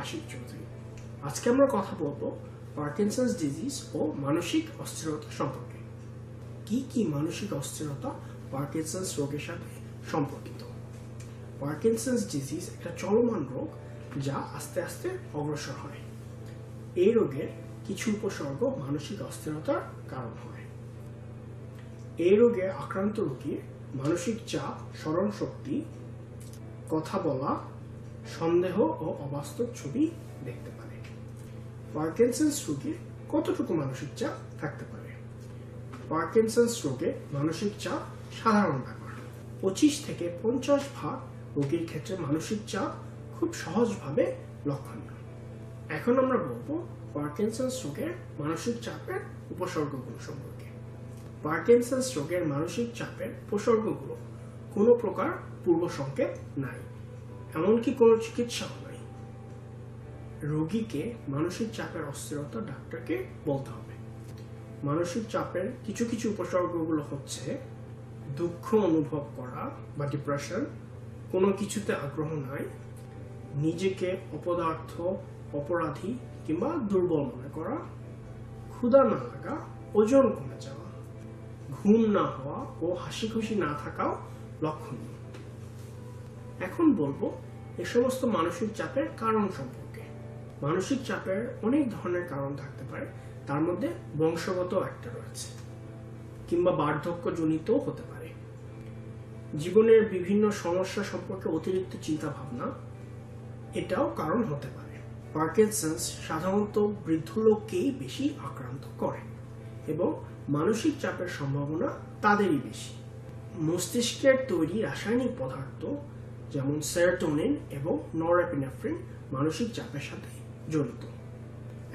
আশিক চৌধুরী। আজকে আমরা কথা বলবো পার্কিনসন্স ডিজিজ ও মানসিক অস্থিরতা সম্পর্কে। কি মানসিক অস্থিরতা পার্কিনসন্স রোগের সাথে সম্পর্কিত? পার্কিনসন্স ডিজিজ একটা চলমান রোগ যা আস্তে আস্তে অগ্রসর হয়। এই রোগের কিছু উপসর্গ মানসিক অস্থিরতার কারণ হয়। এই রোগে আক্রান্ত রোগীর মানসিক চাপ, স্মরণ শক্তি, কথা বলা, সন্দেহ ও অবাস্তব ছবি দেখতে পারে। পার্কিনসন্স রোগীর কতটুকু মানসিক চাপ থাকতে পারে? পার্কিনসন্স রোগে মানসিক চাপ সাধারণ ব্যাপার। 25 থেকে 50% রোগীর ক্ষেত্রে মানসিক চাপ খুব সহজভাবে লক্ষণীয়। এখন আমরা বলবো পার্কিনসন্স রোগের মানসিক চাপের উপসর্গগুলো সম্পর্কে। পার্কিনসন্স রোগের মানসিক চাপের উপসর্গগুলো কোনো প্রকার পূর্ব সংকেত নাই, এমনকি কোনো চিকিৎসাও নাই। রোগীকে মানসিক চাপের অস্থিরতা ডাক্তারকে বলতে হবে। মানসিক চাপের কিছু উপসর্গগুলো হচ্ছে দুঃখ অনুভব করা বা ডিপ্রেশন, কোনো কিছুতে আগ্রহ নাই, নিজেকে অপদার্থ, অপরাধী কিংবা দুর্বল মনে করা, ক্ষুধা না লাগা, ওজন কমে যাওয়া, ঘুম না হওয়া ও হাসি খুশি না থাকাও লক্ষণীয়। এখন বলবো এই সমস্ত মানসিক চাপের কারণ সম্পর্কে। মানসিক চাপের অনেক ধরনের কারণ থাকতে পারে, তার মধ্যে বংশগত একটা রয়েছে কিংবা বার্ধক্যজনিত হতে পারে। জীবনের বিভিন্ন সমস্যা সম্পর্কে অতিরিক্ত চিন্তা ভাবনা এটাও কারণ হতে পারে। পার্কিনসন্স সাধারণত বৃদ্ধ লোককেই বেশি আক্রান্ত করে এবং মানসিক চাপের সম্ভাবনা তাদেরই বেশি। মস্তিষ্কের তৈরি রাসায়নিক পদার্থ যেমন সেরোটোনিন এবং নরএপিনেফ্রিন মানসিক চাপের সাথে জড়িত।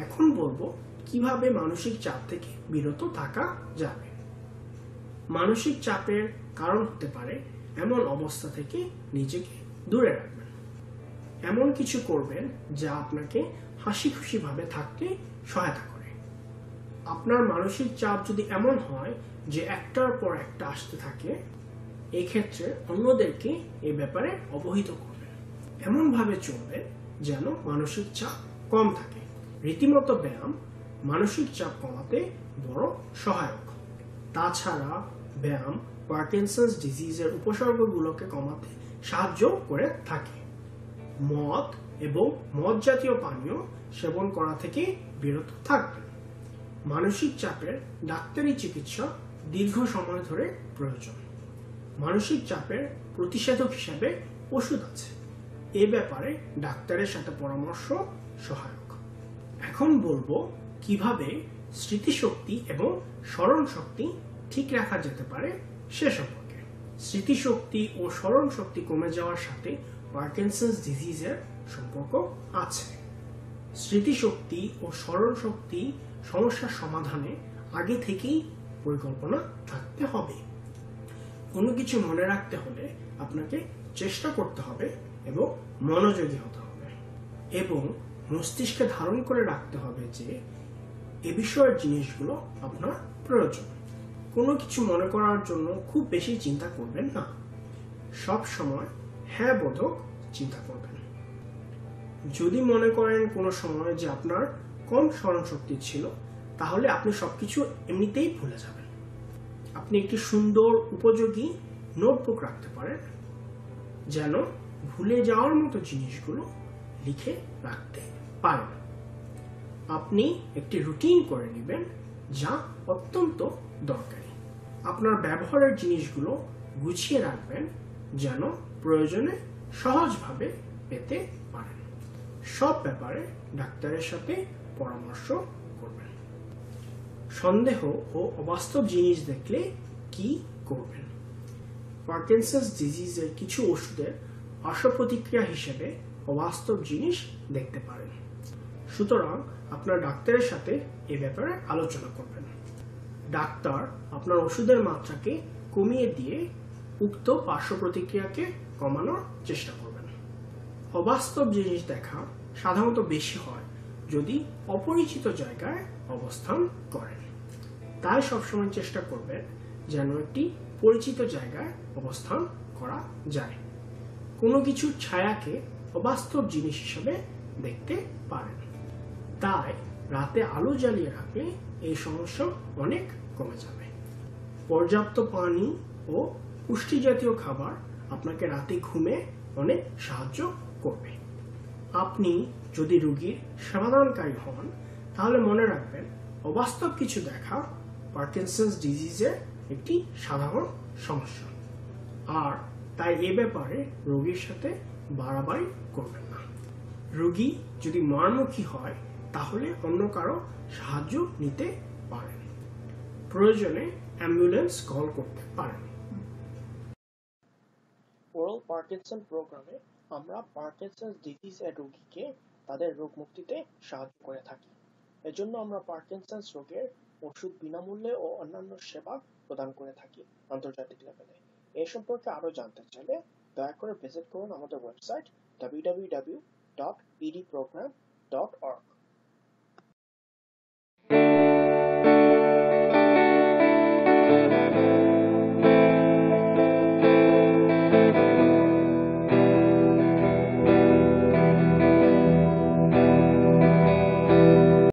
এখন বলবো কিভাবে মানসিক চাপ থেকে বিরত থাকা যাবে। মানসিক চাপের কারণ হতে পারে এমন অবস্থা থেকে নিজেকে দূরে রাখবেন। এমন কিছু করবেন যা আপনাকে হাসি খুশি ভাবে থাকতে সহায়তা করে। আপনার মানসিক চাপ যদি এমন হয় যে একটার পর একটা আসতে থাকে, এই ক্ষেত্রে অন্যদেরকে এই ব্যাপারে অবহিত করবেন। এমন ভাবে চলবেন যেন মানসিক চাপ কম থাকে। রীতিমতো ব্যায়াম মানসিক চাপ কমাতে বড় সহায়ক। তাছাড়া ব্যায়াম পার্কিনসন্স ডিজিজের উপসর্গগুলোকে কমাতে সাহায্য করে থাকে। মদ এবং মদ জাতীয় পানীয় সেবন করা থেকে বিরত থাকবেন। মানসিক চাপের ডাক্তারি চিকিৎসা দীর্ঘ সময় ধরে প্রয়োজন। মানসিক চাপের প্রতিষেধক হিসেবে ওষুধ আছে, এ ব্যাপারে ডাক্তারের সাথে পরামর্শ সহায়ক। এখন বলবো কিভাবে স্মৃতিশক্তি এবং স্মরণ শক্তি ঠিক রাখা যেতে পারে সে সম্পর্কে। স্মৃতিশক্তি ও স্মরণ শক্তি কমে যাওয়ার সাথে পার্কিনসন্স ডিজিজের সম্পর্ক আছে। স্মৃতিশক্তি ও স্মরণ শক্তি সমস্যার সমাধানে আগে থেকেই পরিকল্পনা থাকতে হবে। কোনো কিছু মনে রাখতে হলে আপনাকে চেষ্টা করতে হবে এবং মনোযোগী হতে হবে এবং মস্তিষ্কে ধারণ করে রাখতে হবে যে এ বিষয়ের জিনিসগুলো আপনার প্রয়োজন। কোনো কিছু মনে করার জন্য খুব বেশি চিন্তা করবেন না, সব সময় হ্যাঁ বোধক চিন্তা করবেন। যদি মনে করেন কোনো সময় যে আপনার কম স্মরণ শক্তি ছিল, তাহলে আপনি সবকিছু এমনিতেই ভুলে যাবেন। আপনি একটি সুন্দর উপযোগী নোটবুক রাখতে পারেন যেন ভুলে যাওয়ার মতো জিনিসগুলো লিখে রাখতে পারেন। আপনি একটি রুটিন করে নেবেন যা অত্যন্ত দরকারি। আপনার ব্যবহারের জিনিসগুলো গুছিয়ে রাখবেন যেন প্রয়োজনে সহজভাবে পেতে পারেন। সব ব্যাপারে ডাক্তারের সাথে পরামর্শ করবেন। সন্দেহ ও অবাস্তব জিনিস দেখলে কি করবেন? পার্কিনসন্স ডিজিজের কিছু ওষুধের পার্শ্ব প্রতিক্রিয়া হিসেবে অবাস্তব জিনিস দেখতে পারেন। সুতরাং আপনার ডাক্তারের সাথে এ ব্যাপারে আলোচনা করবেন। ডাক্তার আপনার ওষুধের মাত্রাকে কমিয়ে দিয়ে উক্ত পার্শ্ব প্রতিক্রিয়াকে কমানোর চেষ্টা করবেন। অবাস্তব জিনিস দেখা সাধারণত বেশি হয় যদি অপরিচিত জায়গায় অবস্থান করেন। তাই সবসময় চেষ্টা করবেন যেন একটি পরিচিত জায়গায় অবস্থান করা যায়। কোনো কিছুর ছায়াকে অবাস্তব জিনিস হিসেবে দেখতে পারেন। তাই রাতে আলো জ্বালিয়ে রাখলে এই সমস্যা অনেক কমে যাবে। পর্যাপ্ত পানি ও পুষ্টি জাতীয় খাবার আপনাকে রাতে ঘুমে অনেক সাহায্য করবে। আপনি যদি রোগীর সেবাদানকারী হন তাহলে মনে রাখবেন অবাস্তব কিছু দেখা পার্কিনসন্স ডিজিজের একটি সাধারণ সমস্যা, আর তাই এ ব্যাপারে রোগীর সাথে বাড়াবাড়ি করবেন না। রোগী যদি মারমুখী হয় তাহলে অন্য কারো সাহায্য নিতে পারেন, প্রয়োজনে অ্যাম্বুলেন্স কল করতে পারেন। ওরাল পার্কিনসন প্রোগ্রামে আমরা পার্কিনসন্স ডিজিজের রোগীকে তাদের রোগ মুক্তিতে সাহায্য করে থাকি। এজন্য আমরা পার্কিনসন্স রোগের ওষুধ বিনামূল্যে ও অন্যান্য সেবা প্রদান করে থাকি আন্তর্জাতিক লেভেলে। এ সম্পর্কে আরো জানতে চাইলে দয়া করে ভিজিট করুন আমাদের ওয়েবসাইট www.edprogram.org।